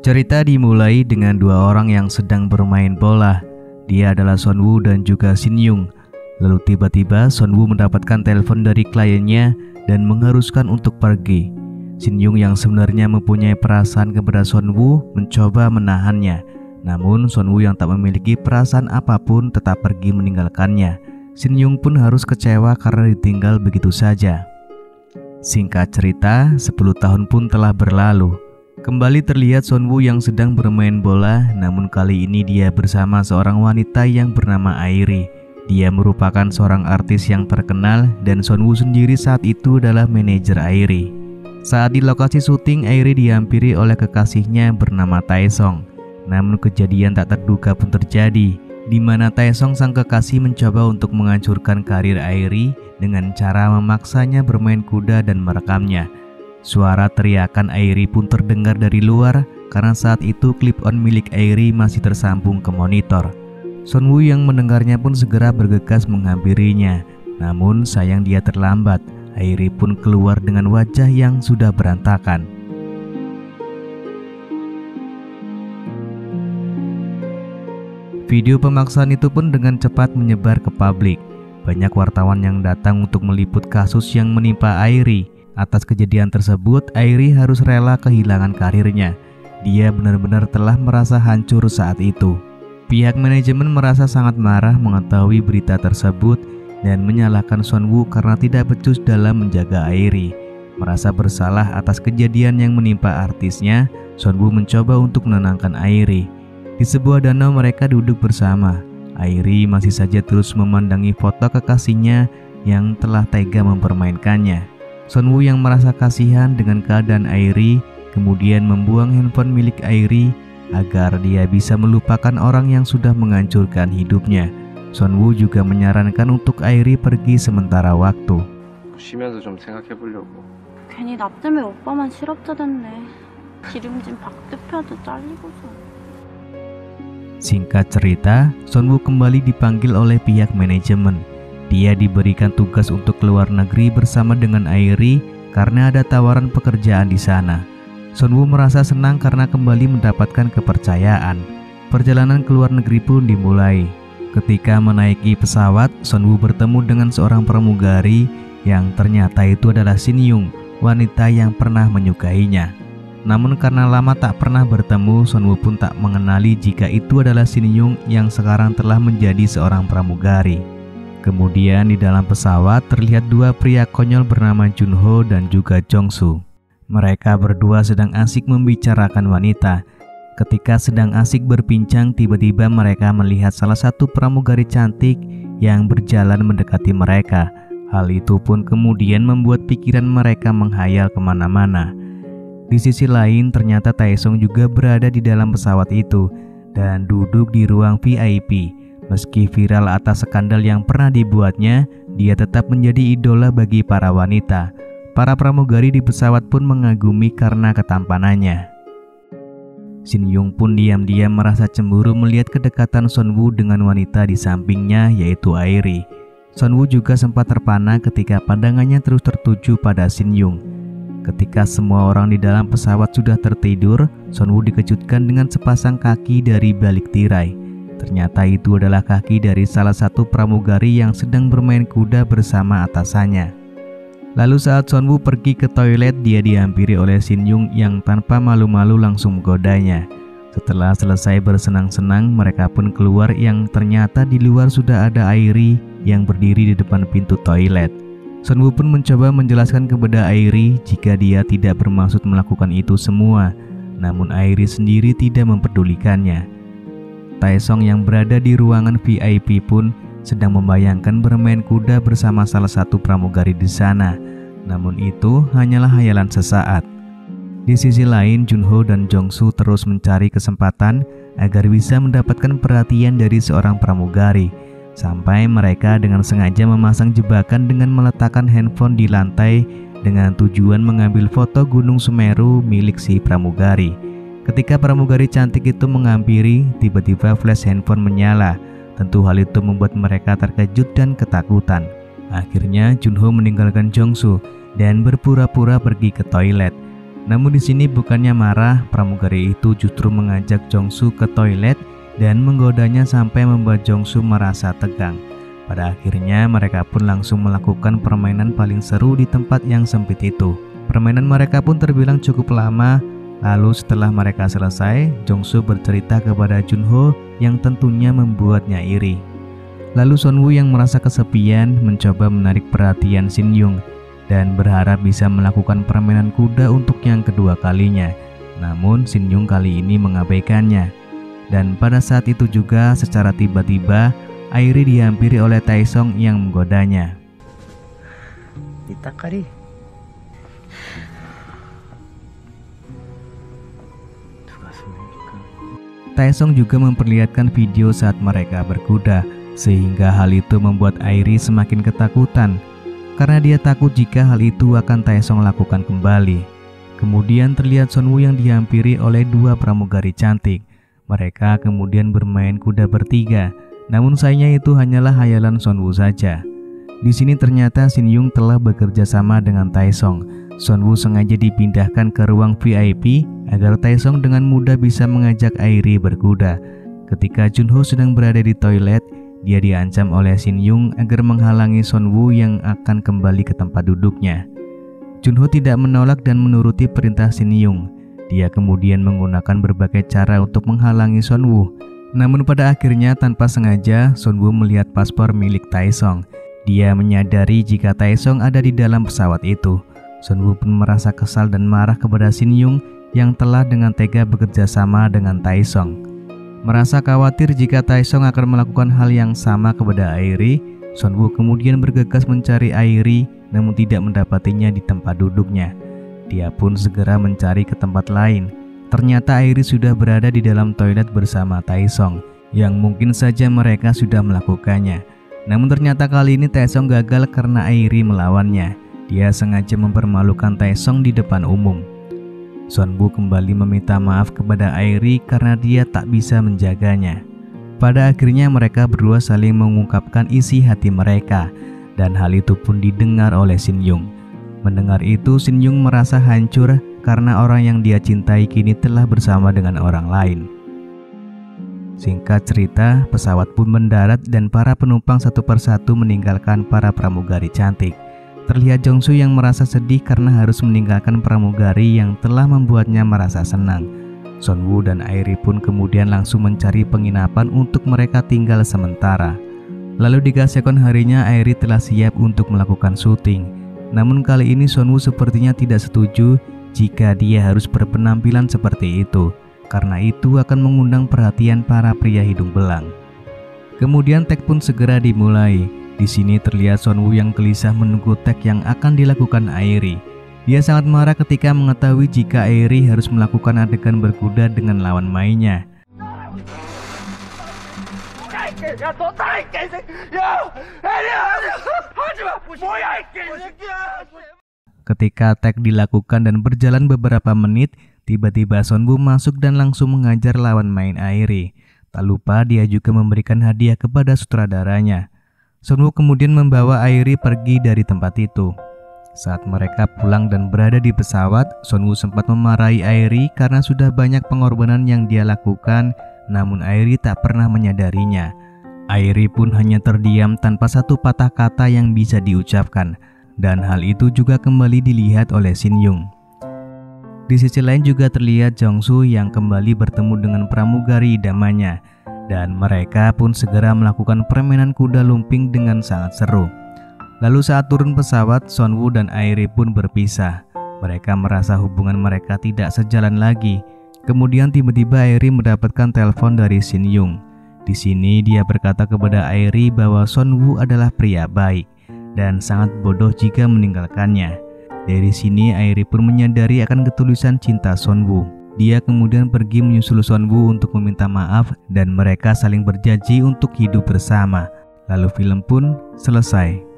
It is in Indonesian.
Cerita dimulai dengan dua orang yang sedang bermain bola. Dia adalah Sonwoo dan juga Shin Young. Lalu tiba-tiba Sonwoo mendapatkan telepon dari kliennya dan mengharuskan untuk pergi. Shin Young yang sebenarnya mempunyai perasaan kepada Sonwoo mencoba menahannya. Namun Sonwoo yang tak memiliki perasaan apapun tetap pergi meninggalkannya. Shin Young pun harus kecewa karena ditinggal begitu saja. Singkat cerita, 10 tahun pun telah berlalu. Kembali terlihat Sonwoo yang sedang bermain bola, namun kali ini dia bersama seorang wanita yang bernama Airi. Dia merupakan seorang artis yang terkenal dan Sonwoo sendiri saat itu adalah manajer Airi. Saat di lokasi syuting, Airi dihampiri oleh kekasihnya bernama Taesong. Namun kejadian tak terduga pun terjadi, di mana Taesong sang kekasih mencoba untuk menghancurkan karir Airi dengan cara memaksanya bermain kuda dan merekamnya. Suara teriakan Airi pun terdengar dari luar karena saat itu clip-on milik Airi masih tersambung ke monitor. Sonwoo yang mendengarnya pun segera bergegas menghampirinya. Namun sayang dia terlambat. Airi pun keluar dengan wajah yang sudah berantakan. Video pemaksaan itu pun dengan cepat menyebar ke publik. Banyak wartawan yang datang untuk meliput kasus yang menimpa Airi. Atas kejadian tersebut, Airi harus rela kehilangan karirnya. Dia benar-benar telah merasa hancur saat itu. Pihak manajemen merasa sangat marah mengetahui berita tersebut dan menyalahkan Sonwoo karena tidak becus dalam menjaga Airi. Merasa bersalah atas kejadian yang menimpa artisnya, Sonwoo mencoba untuk menenangkan Airi. Di sebuah danau mereka duduk bersama. Airi masih saja terus memandangi foto kekasihnya yang telah tega mempermainkannya. Sonwoo yang merasa kasihan dengan keadaan Airi kemudian membuang handphone milik Airi agar dia bisa melupakan orang yang sudah menghancurkan hidupnya. Sonwoo juga menyarankan untuk Airi pergi sementara waktu. 쉬면서 좀 생각해보려고. 괜히 나 때문에 오빠만 실업자 됐네. 기름진 박 대표한테 잘리고서. Singkat cerita, Sonwoo kembali dipanggil oleh pihak manajemen. Dia diberikan tugas untuk keluar negeri bersama dengan Airi karena ada tawaran pekerjaan di sana. Sonwoo merasa senang karena kembali mendapatkan kepercayaan. Perjalanan keluar negeri pun dimulai. Ketika menaiki pesawat, Sonwoo bertemu dengan seorang pramugari yang ternyata itu adalah Shin Young, wanita yang pernah menyukainya. Namun karena lama tak pernah bertemu, Sonwoo pun tak mengenali jika itu adalah Shin Young yang sekarang telah menjadi seorang pramugari. Kemudian di dalam pesawat terlihat dua pria konyol bernama Junho dan juga Jongsu. Mereka berdua sedang asik membicarakan wanita. Ketika sedang asik berbincang, tiba-tiba mereka melihat salah satu pramugari cantik yang berjalan mendekati mereka. Hal itu pun kemudian membuat pikiran mereka menghayal kemana-mana. Di sisi lain ternyata Taesong juga berada di dalam pesawat itu dan duduk di ruang VIP. Meski viral atas skandal yang pernah dibuatnya, dia tetap menjadi idola bagi para wanita. Para pramugari di pesawat pun mengagumi karena ketampanannya. Shin Young pun diam-diam merasa cemburu melihat kedekatan Sonwoo dengan wanita di sampingnya, yaitu Airi. Sonwoo juga sempat terpana ketika pandangannya terus tertuju pada Shin Young. Ketika semua orang di dalam pesawat sudah tertidur, Sonwoo dikejutkan dengan sepasang kaki dari balik tirai. Ternyata itu adalah kaki dari salah satu pramugari yang sedang bermain kuda bersama atasannya. Lalu saat Sonwoo pergi ke toilet, dia dihampiri oleh Shin Young yang tanpa malu-malu langsung menggodanya. Setelah selesai bersenang-senang, mereka pun keluar yang ternyata di luar sudah ada Airi yang berdiri di depan pintu toilet. Sonwoo pun mencoba menjelaskan kepada Airi jika dia tidak bermaksud melakukan itu semua, namun Airi sendiri tidak mempedulikannya. Taesong yang berada di ruangan VIP pun sedang membayangkan bermain kuda bersama salah satu pramugari di sana. Namun itu hanyalah hayalan sesaat. Di sisi lain, Junho dan Jongsu terus mencari kesempatan agar bisa mendapatkan perhatian dari seorang pramugari. Sampai mereka dengan sengaja memasang jebakan dengan meletakkan handphone di lantai dengan tujuan mengambil foto Gunung Semeru milik si pramugari. Ketika pramugari cantik itu menghampiri, tiba-tiba flash handphone menyala. Tentu hal itu membuat mereka terkejut dan ketakutan. Akhirnya Junho meninggalkan Jongsu dan berpura-pura pergi ke toilet. Namun di sini bukannya marah, pramugari itu justru mengajak Jongsu ke toilet dan menggodanya sampai membuat Jongsu merasa tegang. Pada akhirnya mereka pun langsung melakukan permainan paling seru di tempat yang sempit itu. Permainan mereka pun terbilang cukup lama. Lalu setelah mereka selesai, Jongsu bercerita kepada Junho yang tentunya membuatnya iri. Lalu Sonwoo yang merasa kesepian mencoba menarik perhatian Shin Yung dan berharap bisa melakukan permainan kuda untuk yang kedua kalinya. Namun Shin Yung kali ini mengabaikannya. Dan pada saat itu juga secara tiba-tiba Airi dihampiri oleh Taesong yang menggodanya. Ditakari. Taesong juga memperlihatkan video saat mereka berkuda, sehingga hal itu membuat Airi semakin ketakutan karena dia takut jika hal itu akan Taesong lakukan kembali. Kemudian terlihat Sonwoo yang dihampiri oleh dua pramugari cantik. Mereka kemudian bermain kuda bertiga. Namun sayangnya itu hanyalah hayalan Sonwoo saja. Di sini ternyata Shin Yung telah bekerja sama dengan Taesong. Sonwoo sengaja dipindahkan ke ruang VIP agar Taesong dengan mudah bisa mengajak Airi berkuda. Ketika Junho sedang berada di toilet, dia diancam oleh Shin Yung agar menghalangi Sonwoo yang akan kembali ke tempat duduknya. Junho tidak menolak dan menuruti perintah Shin Yung. Dia kemudian menggunakan berbagai cara untuk menghalangi Sonwoo. Namun pada akhirnya tanpa sengaja Sonwoo melihat paspor milik Taesong. Dia menyadari jika Taesong ada di dalam pesawat itu. Sonwoo pun merasa kesal dan marah kepada Shin Yung yang telah dengan tega bekerja sama dengan Taesong. Merasa khawatir jika Taesong akan melakukan hal yang sama kepada Airi, Sonwoo kemudian bergegas mencari Airi namun tidak mendapatinya di tempat duduknya. Dia pun segera mencari ke tempat lain. Ternyata Airi sudah berada di dalam toilet bersama Taesong, yang mungkin saja mereka sudah melakukannya. Namun ternyata kali ini Taesong gagal karena Airi melawannya. Dia sengaja mempermalukan Taesong di depan umum. Sonwoo kembali meminta maaf kepada Airi karena dia tak bisa menjaganya. Pada akhirnya mereka berdua saling mengungkapkan isi hati mereka, dan hal itu pun didengar oleh Shin Yung. Mendengar itu Shin Yung merasa hancur karena orang yang dia cintai kini telah bersama dengan orang lain. Singkat cerita, pesawat pun mendarat dan para penumpang satu persatu meninggalkan para pramugari cantik. Terlihat Jongsu yang merasa sedih karena harus meninggalkan pramugari yang telah membuatnya merasa senang. Sonwoo dan Airi pun kemudian langsung mencari penginapan untuk mereka tinggal sementara. Lalu di keesokan harinya Airi telah siap untuk melakukan syuting. Namun kali ini Sonwoo sepertinya tidak setuju jika dia harus berpenampilan seperti itu, karena itu akan mengundang perhatian para pria hidung belang. Kemudian tag pun segera dimulai. Di sini terlihat Sonwoo yang gelisah menunggu tag yang akan dilakukan Airi. Dia sangat marah ketika mengetahui jika Airi harus melakukan adegan berkuda dengan lawan mainnya. Ketika tag dilakukan dan berjalan beberapa menit, tiba-tiba Sonwoo masuk dan langsung mengajar lawan main Airi. Tak lupa dia juga memberikan hadiah kepada sutradaranya. Sonwoo kemudian membawa Airi pergi dari tempat itu. Saat mereka pulang dan berada di pesawat, Sonwoo sempat memarahi Airi karena sudah banyak pengorbanan yang dia lakukan, namun Airi tak pernah menyadarinya. Airi pun hanya terdiam tanpa satu patah kata yang bisa diucapkan. Dan hal itu juga kembali dilihat oleh Shin Yung. Di sisi lain juga terlihat Jongsu yang kembali bertemu dengan pramugari idamannya, dan mereka pun segera melakukan permainan kuda lumping dengan sangat seru. Lalu saat turun pesawat, Sonwoo dan Airi pun berpisah. Mereka merasa hubungan mereka tidak sejalan lagi. Kemudian tiba-tiba Airi mendapatkan telepon dari Shin Yung. Di sini dia berkata kepada Airi bahwa Sonwoo adalah pria baik dan sangat bodoh jika meninggalkannya. Dari sini Airi pun menyadari akan ketulusan cinta Sonwoo. Dia kemudian pergi menyusul Sonwoo untuk meminta maaf dan mereka saling berjanji untuk hidup bersama. Lalu film pun selesai.